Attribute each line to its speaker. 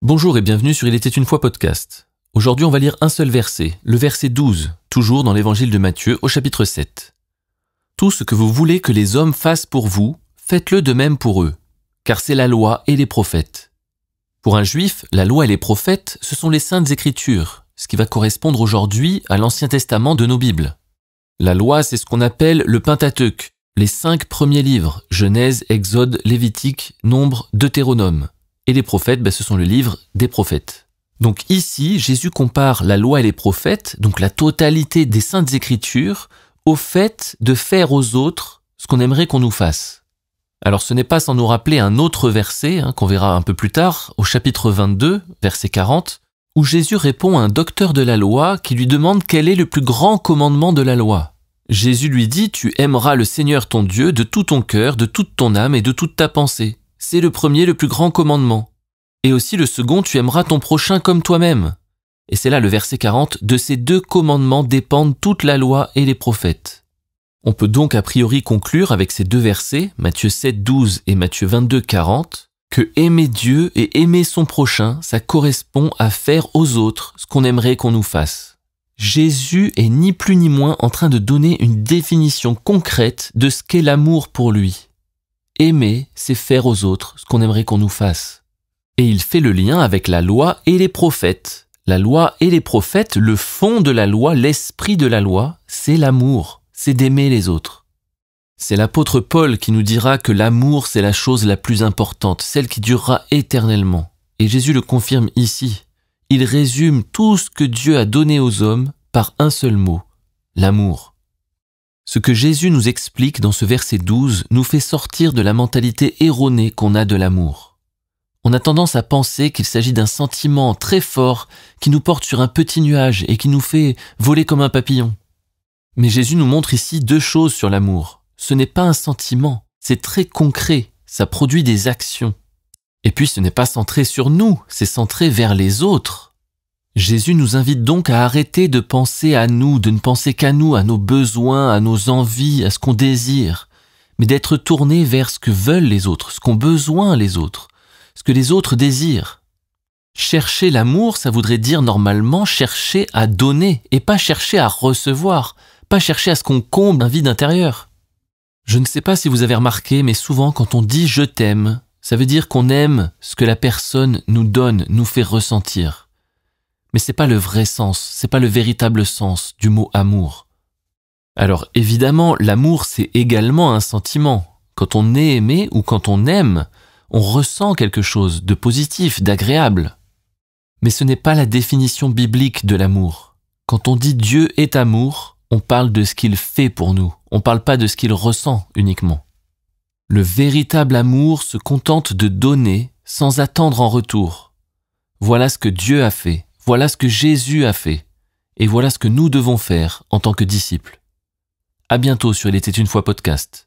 Speaker 1: Bonjour et bienvenue sur Il était une fois podcast. Aujourd'hui on va lire un seul verset, le verset 12, toujours dans l'évangile de Matthieu au chapitre 7. Tout ce que vous voulez que les hommes fassent pour vous, faites-le de même pour eux, car c'est la loi et les prophètes. Pour un juif, la loi et les prophètes, ce sont les saintes écritures, ce qui va correspondre aujourd'hui à l'Ancien Testament de nos Bibles. La loi, c'est ce qu'on appelle le Pentateuque, les 5 premiers livres, Genèse, Exode, Lévitique, Nombre, Deutéronome. Et les prophètes, ce sont le livre des prophètes. Donc ici, Jésus compare la loi et les prophètes, donc la totalité des saintes écritures, au fait de faire aux autres ce qu'on aimerait qu'on nous fasse. Alors ce n'est pas sans nous rappeler un autre verset, qu'on verra un peu plus tard, au chapitre 22, verset 40, où Jésus répond à un docteur de la loi qui lui demande quel est le plus grand commandement de la loi. Jésus lui dit « Tu aimeras le Seigneur ton Dieu de tout ton cœur, de toute ton âme et de toute ta pensée. » C'est le premier, le plus grand commandement. Et aussi le second, tu aimeras ton prochain comme toi-même. Et c'est là le verset 40, de ces 2 commandements dépendent toute la loi et les prophètes. On peut donc a priori conclure avec ces 2 versets, Matthieu 7, 12 et Matthieu 22, 40, que aimer Dieu et aimer son prochain, ça correspond à faire aux autres ce qu'on aimerait qu'on nous fasse. Jésus est ni plus ni moins en train de donner une définition concrète de ce qu'est l'amour pour lui. Aimer, c'est faire aux autres ce qu'on aimerait qu'on nous fasse. Et il fait le lien avec la loi et les prophètes. La loi et les prophètes, le fond de la loi, l'esprit de la loi, c'est l'amour, c'est d'aimer les autres. C'est l'apôtre Paul qui nous dira que l'amour, c'est la chose la plus importante, celle qui durera éternellement. Et Jésus le confirme ici. Il résume tout ce que Dieu a donné aux hommes par un seul mot, l'amour. Ce que Jésus nous explique dans ce verset 12 nous fait sortir de la mentalité erronée qu'on a de l'amour. On a tendance à penser qu'il s'agit d'un sentiment très fort qui nous porte sur un petit nuage et qui nous fait voler comme un papillon. Mais Jésus nous montre ici 2 choses sur l'amour. Ce n'est pas un sentiment, c'est très concret, ça produit des actions. Et puis ce n'est pas centré sur nous, c'est centré vers les autres. Jésus nous invite donc à arrêter de penser à nous, de ne penser qu'à nous, à nos besoins, à nos envies, à ce qu'on désire, mais d'être tourné vers ce que veulent les autres, ce qu'ont besoin les autres, ce que les autres désirent. Chercher l'amour, ça voudrait dire normalement chercher à donner et pas chercher à recevoir, pas chercher à ce qu'on comble un vide intérieur. Je ne sais pas si vous avez remarqué, mais souvent quand on dit « je t'aime », ça veut dire qu'on aime ce que la personne nous donne, nous fait ressentir. Mais c'est pas le vrai sens, c'est pas le véritable sens du mot amour. Alors évidemment, l'amour c'est également un sentiment. Quand on est aimé ou quand on aime, on ressent quelque chose de positif, d'agréable. Mais ce n'est pas la définition biblique de l'amour. Quand on dit Dieu est amour, on parle de ce qu'il fait pour nous, on parle pas de ce qu'il ressent uniquement. Le véritable amour se contente de donner sans attendre en retour. Voilà ce que Dieu a fait. Voilà ce que Jésus a fait, et voilà ce que nous devons faire en tant que disciples. À bientôt sur Il était une fois podcast.